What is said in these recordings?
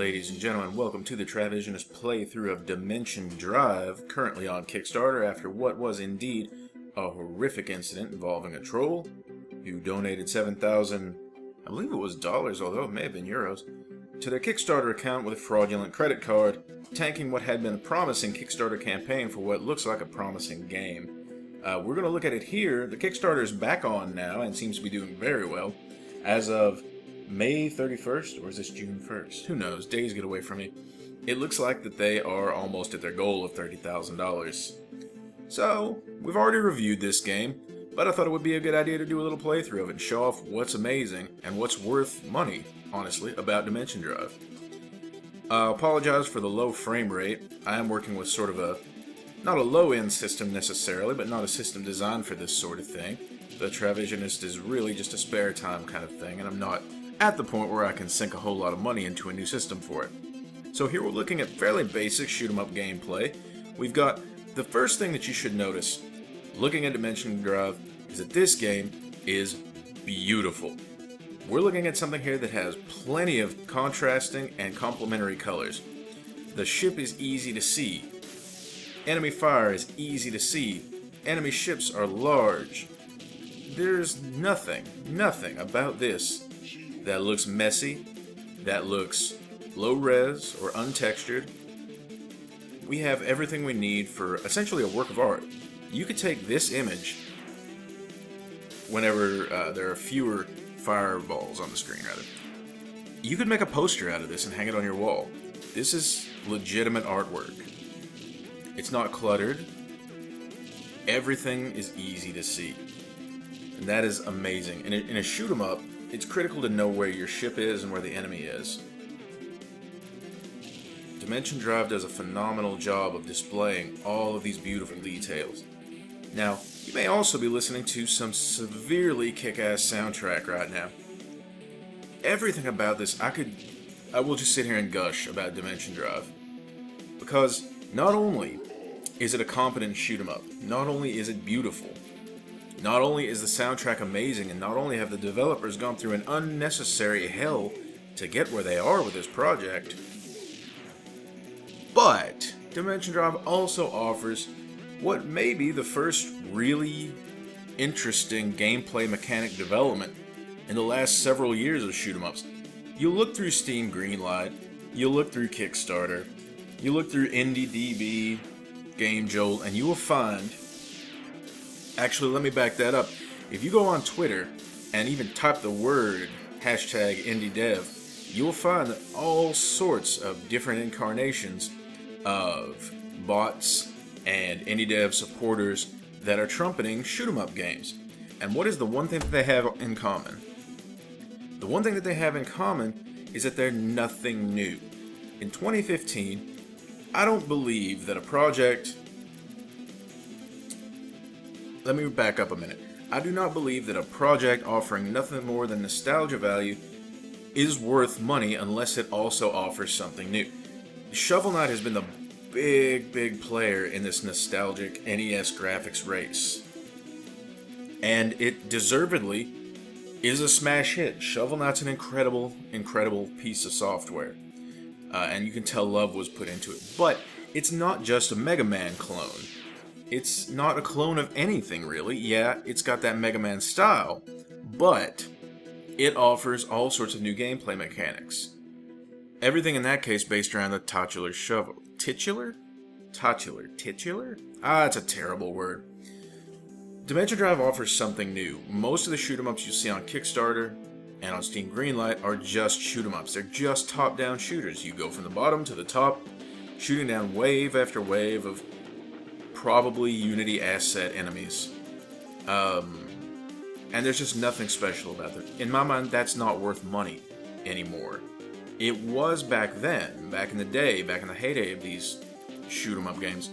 Ladies and gentlemen, welcome to the Travisionist playthrough of Dimension Drive, currently on Kickstarter after what was indeed a horrific incident involving a troll who donated 7,000, I believe it was dollars, although it may have been euros, to their Kickstarter account with a fraudulent credit card, tanking what had been a promising Kickstarter campaign for what looks like a promising game. We're going to look at it here. The Kickstarter is back on now and seems to be doing very well. As of May 31st, or is this June 1st? Who knows? Days get away from me. It looks like that they are almost at their goal of $30,000. So, we've already reviewed this game, but I thought it would be a good idea to do a little playthrough of it and show off what's amazing and what's worth money, honestly, about Dimension Drive. I apologize for the low frame rate. I am working with sort of a, not a low-end system necessarily, but not a system designed for this sort of thing. The Travisionist is really just a spare time kind of thing, and I'm not at the point where I can sink a whole lot of money into a new system for it. So here we're looking at fairly basic shoot-'em-up gameplay. We've got the first thing that you should notice looking at Dimension Drive is that this game is beautiful. We're looking at something here that has plenty of contrasting and complementary colors. The ship is easy to see. Enemy fire is easy to see. Enemy ships are large. There's nothing about this that looks messy, that looks low-res or untextured. We have everything we need for essentially a work of art. You could take this image whenever there are fewer fireballs on the screen, rather. You could make a poster out of this and hang it on your wall. This is legitimate artwork. It's not cluttered. Everything is easy to see. And that is amazing. In a shoot-'em-up, it's critical to know where your ship is and where the enemy is. Dimension Drive does a phenomenal job of displaying all of these beautiful details. Now, you may also be listening to some severely kick-ass soundtrack right now. Everything about this, I will just sit here and gush about Dimension Drive. Because not only is it a competent shoot-'em-up, not only is it beautiful, not only is the soundtrack amazing, and not only have the developers gone through an unnecessary hell to get where they are with this project, but Dimension Drive also offers what may be the first really interesting gameplay mechanic development in the last several years of shoot-'em-ups. You look through Steam Greenlight, you look through Kickstarter, you look through IndieDB, Game Jolt, and you will find... Actually, let me back that up. If you go on Twitter and even type the word #IndieDev, you will find all sorts of different incarnations of bots and IndieDev supporters that are trumpeting shoot-'em-up games. And what is the one thing that they have in common? The one thing that they have in common is that they're nothing new. In 2015, I don't believe that a project... Let me back up a minute. I do not believe that a project offering nothing more than nostalgia value is worth money unless it also offers something new. Shovel Knight has been the big player in this nostalgic NES graphics race. And it deservedly is a smash hit. Shovel Knight's an incredible piece of software. And you can tell love was put into it. But it's not just a Mega Man clone. It's not a clone of anything, really. Yeah, it's got that Mega Man style, but it offers all sorts of new gameplay mechanics. Everything in that case based around the titular shovel. Titular? Titular? Ah, it's a terrible word. Dimension Drive offers something new. Most of the shoot-'em-ups you see on Kickstarter and on Steam Greenlight are just shoot-'em-ups. They're just top-down shooters. You go from the bottom to the top, shooting down wave after wave of probably Unity asset enemies. And there's just nothing special about them. In my mind, that's not worth money anymore. It was back then, back in the day, back in the heyday of these shoot-'em-up games.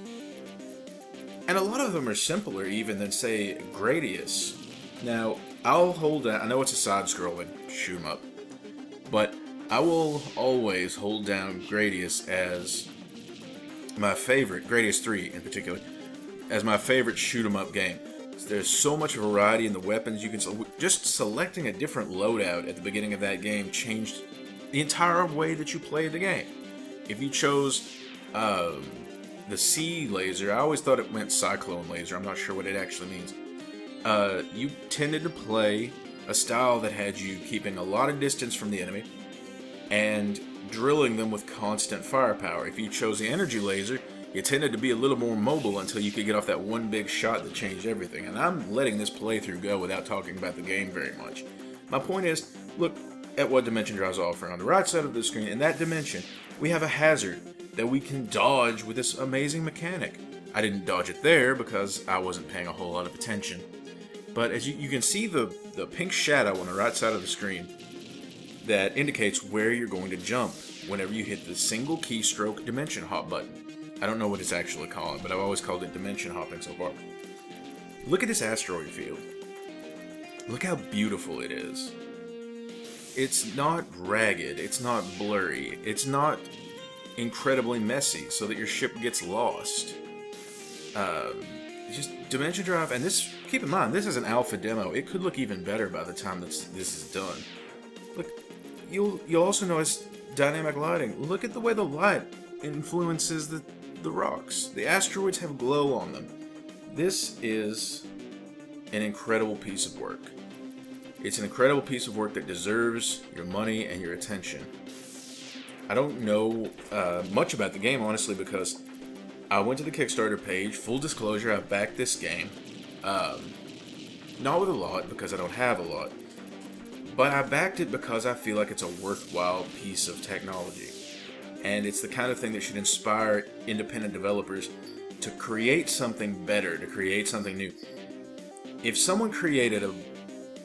And a lot of them are simpler even than, say, Gradius. Now, I'll hold down, I know it's a side-scrolling shoot-'em-up, but I will always hold down Gradius as my favorite, Gradius 3 in particular, as my favorite shoot-'em-up game. There's so much variety in the weapons you can... Just selecting a different loadout at the beginning of that game changed the entire way that you play the game. If you chose the C laser, I always thought it meant cyclone laser. I'm not sure what it actually means. You tended to play a style that had you keeping a lot of distance from the enemy and drilling them with constant firepower. If you chose the energy laser, you tended to be a little more mobile until you could get off that one big shot that changed everything. And I'm letting this playthrough go without talking about the game very much. My point is, look at what Dimension Drive's offering. On the right side of the screen, in that dimension, we have a hazard that we can dodge with this amazing mechanic. I didn't dodge it there because I wasn't paying a whole lot of attention. But as you can see the pink shadow on the right side of the screen that indicates where you're going to jump whenever you hit the single keystroke dimension hop button. I don't know what it's actually called, but I've always called it dimension hopping so far. Look at this asteroid field. Look how beautiful it is. It's not ragged, it's not blurry, it's not incredibly messy so that your ship gets lost. Just Dimension Drive, and this, keep in mind, this is an alpha demo. It could look even better by the time this is done. Look, you'll also notice dynamic lighting. Look at the way the light influences the rocks. The asteroids have glow on them. This is an incredible piece of work. It's an incredible piece of work that deserves your money and your attention. I don't know much about the game, honestly, because I went to the Kickstarter page. Full disclosure, I backed this game. Not with a lot, because I don't have a lot. But I backed it because I feel like it's a worthwhile piece of technology. And it's the kind of thing that should inspire independent developers to create something better, to create something new. If someone created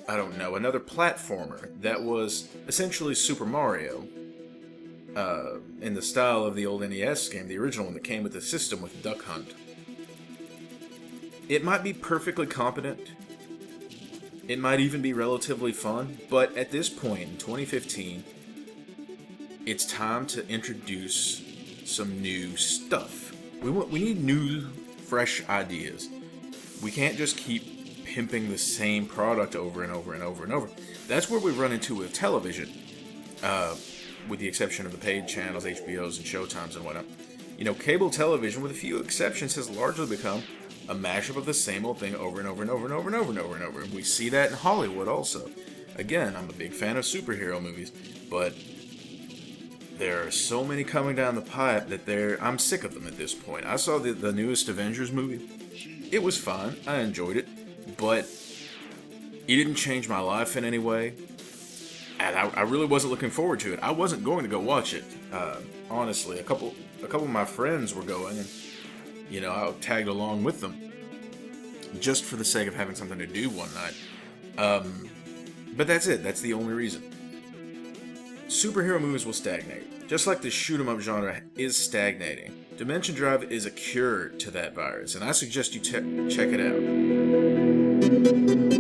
another platformer that was essentially Super Mario, in the style of the old NES game, the original one that came with the system with Duck Hunt, it might be perfectly competent. It might even be relatively fun, but at this point in 2015, it's time to introduce some new stuff. We need new, fresh ideas. We can't just keep pimping the same product over and over and over and over. That's where we run into with television, with the exception of the paid channels, HBOs and Showtimes and whatnot. You know, cable television, with a few exceptions, has largely become a mashup of the same old thing over and over and over and over and over and over and over. And we see that in Hollywood also. Again, I'm a big fan of superhero movies, but there are so many coming down the pipe that I'm sick of them at this point. I saw the newest Avengers movie. It was fine. I enjoyed it, but it didn't change my life in any way. And I really wasn't looking forward to it. I wasn't going to go watch it. Honestly, a couple of my friends were going, and I tagged along with them just for the sake of having something to do one night. But that's it. That's the only reason. Superhero movies will stagnate, just like the shoot-'em-up genre is stagnating. Dimension Drive is a cure to that virus, and I suggest you check it out.